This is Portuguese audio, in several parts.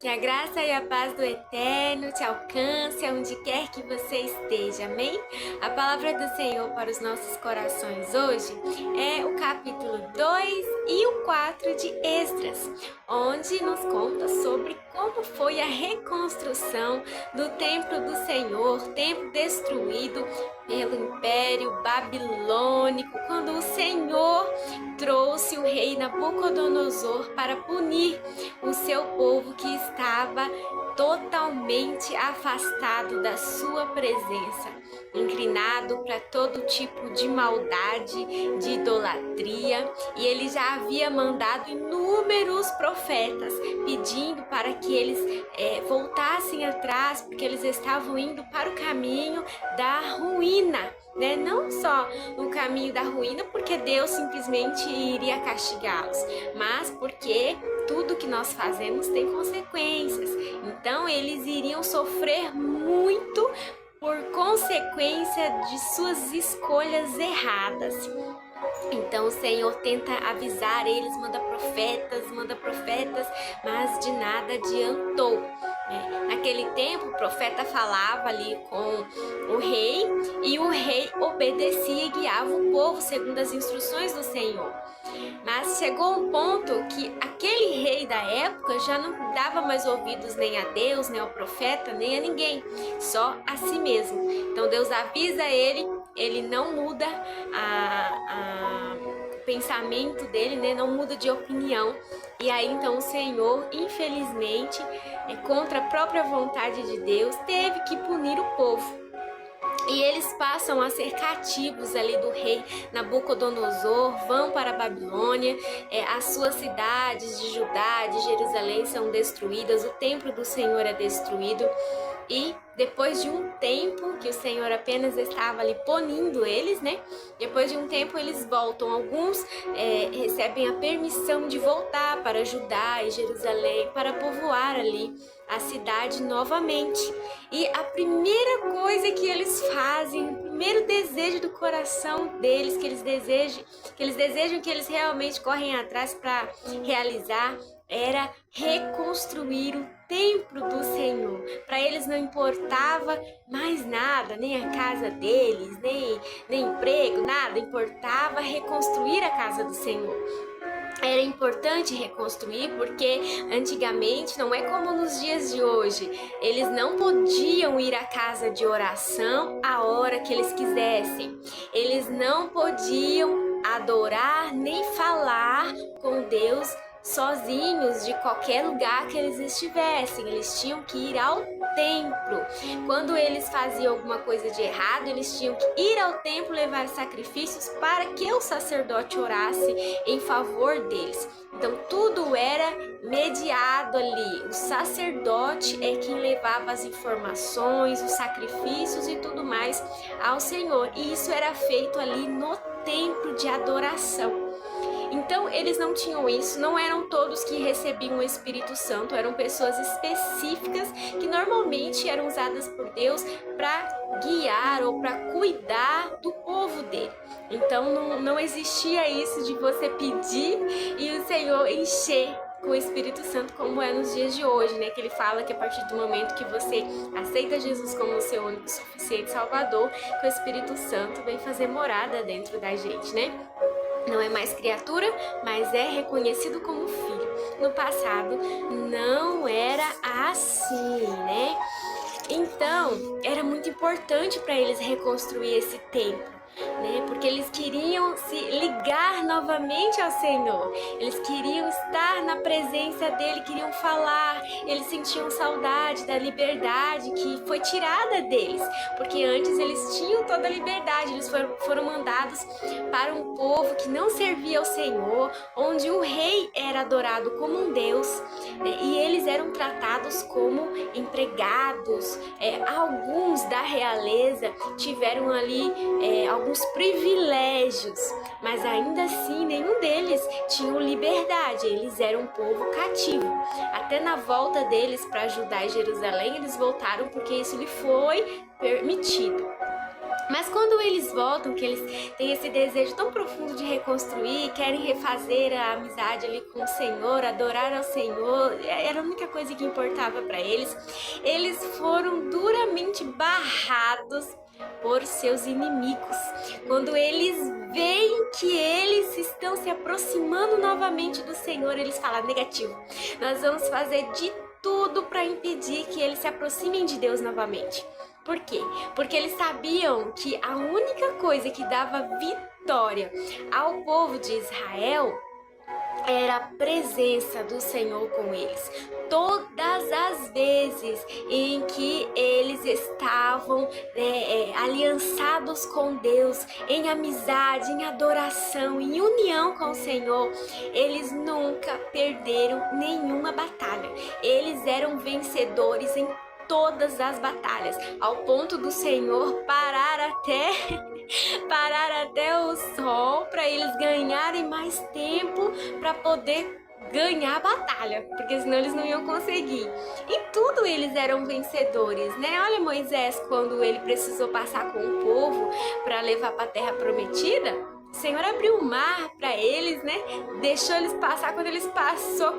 Que a graça e a paz do Eterno te alcance aonde quer que você esteja, amém? A palavra do Senhor para os nossos corações hoje é o capítulo 2 e o 4 de Esdras, onde nos conta sobre como foi a reconstrução do templo do Senhor, templo destruído pelo Império Babilônico, quando o Senhor trouxe o rei Nabucodonosor para punir o seu povo que estava totalmente afastado da sua presença, inclinado para todo tipo de maldade, de idolatria, e ele já havia mandado inúmeros profetas pedindo para que eles voltassem atrás, porque eles estavam indo para o caminho da ruína, né? Não só no caminho da ruína, porque Deus simplesmente iria castigá-los, mas porque tudo que nós fazemos tem consequências. Então eles iriam sofrer muito por consequência de suas escolhas erradas. Então o Senhor tenta avisar eles, manda profetas, mas de nada adiantou. Naquele tempo o profeta falava ali com o rei e o rei obedecia e guiava o povo segundo as instruções do Senhor. Mas chegou um ponto que aquele rei da época já não dava mais ouvidos nem a Deus, nem ao profeta, nem a ninguém, só a si mesmo. Então Deus avisa ele não muda o pensamento dele, né? Não muda de opinião. E aí então o Senhor, infelizmente, contra a própria vontade de Deus, teve que punir o povo. E eles passam a ser cativos ali do rei Nabucodonosor, vão para a Babilônia, as suas cidades de Judá, de Jerusalém são destruídas, o templo do Senhor é destruído. E depois de um tempo que o Senhor apenas estava ali punindo eles, né? Depois de um tempo eles voltam. Alguns recebem a permissão de voltar para Judá e Jerusalém para povoar ali a cidade novamente. E a primeira coisa que eles fazem, o primeiro desejo do coração deles, que eles desejam, que eles realmente correm atrás para realizar, era reconstruir o templo do Senhor. Para eles não importava mais nada, nem a casa deles, nem emprego, nada, importava reconstruir a casa do Senhor. Era importante reconstruir porque antigamente, não é como nos dias de hoje, eles não podiam ir à casa de oração a hora que eles quisessem. Eles não podiam adorar nem falar com Deus sozinhos de qualquer lugar que eles estivessem. Eles tinham que ir ao templo. Quando eles faziam alguma coisa de errado, eles tinham que ir ao templo levar sacrifícios para que o sacerdote orasse em favor deles. Então tudo era mediado ali. O sacerdote é quem levava as informações, os sacrifícios e tudo mais ao Senhor. E isso era feito ali no templo de adoração. Então eles não tinham isso, não eram todos que recebiam o Espírito Santo, eram pessoas específicas que normalmente eram usadas por Deus para guiar ou para cuidar do povo dele. Então não existia isso de você pedir e o Senhor encher com o Espírito Santo como é nos dias de hoje, né? Que ele fala que a partir do momento que você aceita Jesus como o seu único suficiente Salvador, que o Espírito Santo vem fazer morada dentro da gente, né? Não é mais criatura, mas é reconhecido como filho. No passado não era assim, né? Então, era muito importante para eles reconstruir esse templo, né? Porque eles queriam se ligar novamente ao Senhor. Eles queriam estar na presença dele, queriam falar. Eles sentiam saudade da liberdade que foi tirada deles, porque antes eles tinham toda a liberdade. Eles foram mandados para um povo que não servia ao Senhor, onde o rei era adorado como um deus, né? E eles eram tratados como empregados. Alguns da realeza tiveram ali alguns privilégios, mas ainda assim nenhum deles tinha liberdade. Eles eram um povo cativo. Até na volta deles para Judá e Jerusalém, eles voltaram porque isso lhe foi permitido. Mas quando eles voltam, que eles têm esse desejo tão profundo de reconstruir, querem refazer a amizade ali com o Senhor, adorar ao Senhor, era a única coisa que importava para eles. Eles foram duramente barrados por seus inimigos. Quando eles veem que eles estão se aproximando novamente do Senhor, eles falam: negativo, nós vamos fazer de tudo para impedir que eles se aproximem de Deus novamente. Por quê? Porque eles sabiam que a única coisa que dava vitória ao povo de Israel era a presença do Senhor com eles. Todas as vezes em que eles estavam aliançados com Deus, em amizade, em adoração, em união com o Senhor, eles nunca perderam nenhuma batalha. Eles eram vencedores em todas as batalhas, ao ponto do Senhor parar até o sol para eles ganharem mais tempo para poder ganhar a batalha, porque senão eles não iam conseguir. E tudo eles eram vencedores, né? Olha Moisés, quando ele precisou passar com o povo para levar para a terra prometida, o Senhor abriu o mar para eles, né? Deixou eles passar. Quando eles passou,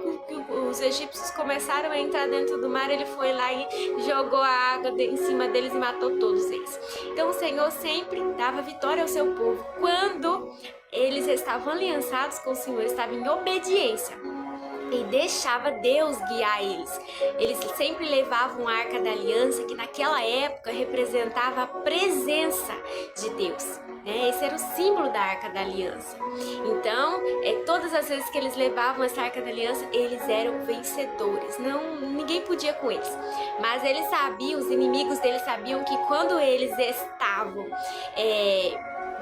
os egípcios começaram a entrar dentro do mar, ele foi lá e jogou a água em cima deles e matou todos eles. Então o Senhor sempre dava vitória ao seu povo quando eles estavam aliançados com o Senhor, estavam em obediência e deixava Deus guiar eles. Eles sempre levavam a Arca da Aliança, que naquela época representava a presença de Deus, né? Esse era o símbolo da Arca da Aliança. Então, todas as vezes que eles levavam essa Arca da Aliança, eles eram vencedores. Ninguém podia com eles. Mas eles sabiam, os inimigos deles sabiam que quando eles estavam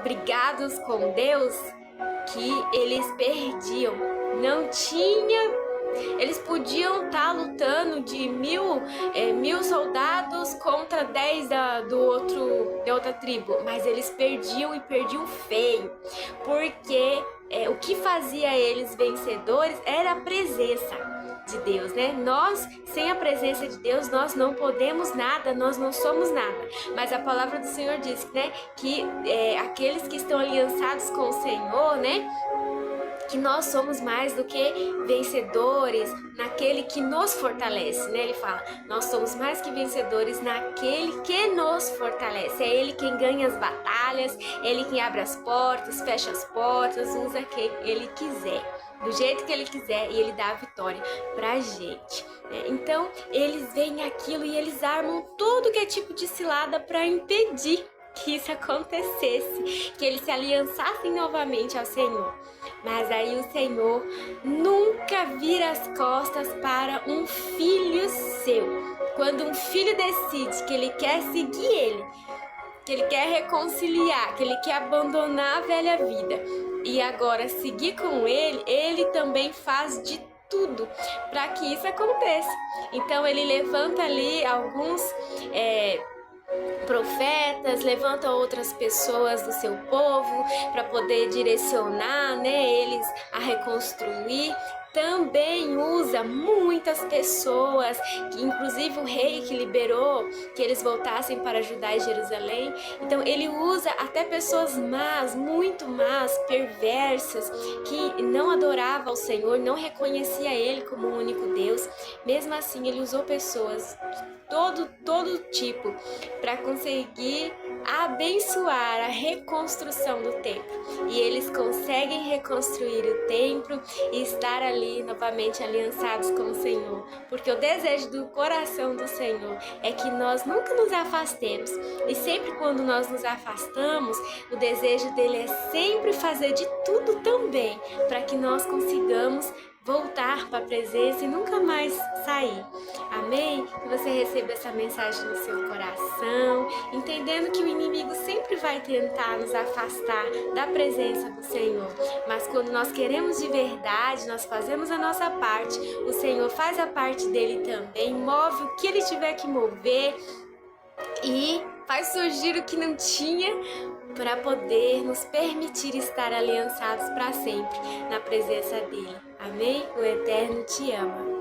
brigados com Deus, que eles perdiam. Não tinha... Eles podiam estar lutando de 1000 soldados contra 10 da outra tribo, mas eles perdiam e perdiam feio, porque o que fazia eles vencedores era a presença de Deus, né? Nós, sem a presença de Deus, nós não podemos nada, nós não somos nada. Mas a palavra do Senhor diz, né, que aqueles que estão aliançados com o Senhor, né, que nós somos mais do que vencedores naquele que nos fortalece, né? Ele fala, nós somos mais que vencedores naquele que nos fortalece. É Ele quem ganha as batalhas, Ele quem abre as portas, fecha as portas, usa quem Ele quiser, do jeito que Ele quiser, e Ele dá a vitória pra gente, né? Então, eles veem aquilo e eles armam tudo que é tipo de cilada para impedir que isso acontecesse, que eles se aliançassem novamente ao Senhor. Mas aí o Senhor nunca vira as costas para um filho seu. Quando um filho decide que ele quer seguir ele, que ele quer reconciliar, que ele quer abandonar a velha vida e agora seguir com ele, ele também faz de tudo para que isso aconteça. Então ele levanta ali alguns profetas, levanta outras pessoas do seu povo para poder direcionar, né, eles a reconstruir. Também usa muitas pessoas, que inclusive o rei que liberou que eles voltassem para Judá e Jerusalém. Então ele usa até pessoas más, muito más, perversas, que não adoravam ao Senhor, não reconhecia Ele como o único Deus. Mesmo assim ele usou pessoas todo tipo para conseguir abençoar a reconstrução do templo. E eles conseguem reconstruir o templo e estar ali novamente aliançados com o Senhor, porque o desejo do coração do Senhor é que nós nunca nos afastemos, e sempre quando nós nos afastamos, o desejo dele é sempre fazer de tudo também para que nós consigamos voltar para a presença e nunca mais sair. Amém? Que você receba essa mensagem no seu coração, entendendo que o inimigo sempre vai tentar nos afastar da presença do Senhor. Mas quando nós queremos de verdade, nós fazemos a nossa parte, o Senhor faz a parte dele também, move o que ele tiver que mover e faz surgir o que não tinha, para poder nos permitir estar aliançados para sempre na presença dele. Amém? O Eterno te ama.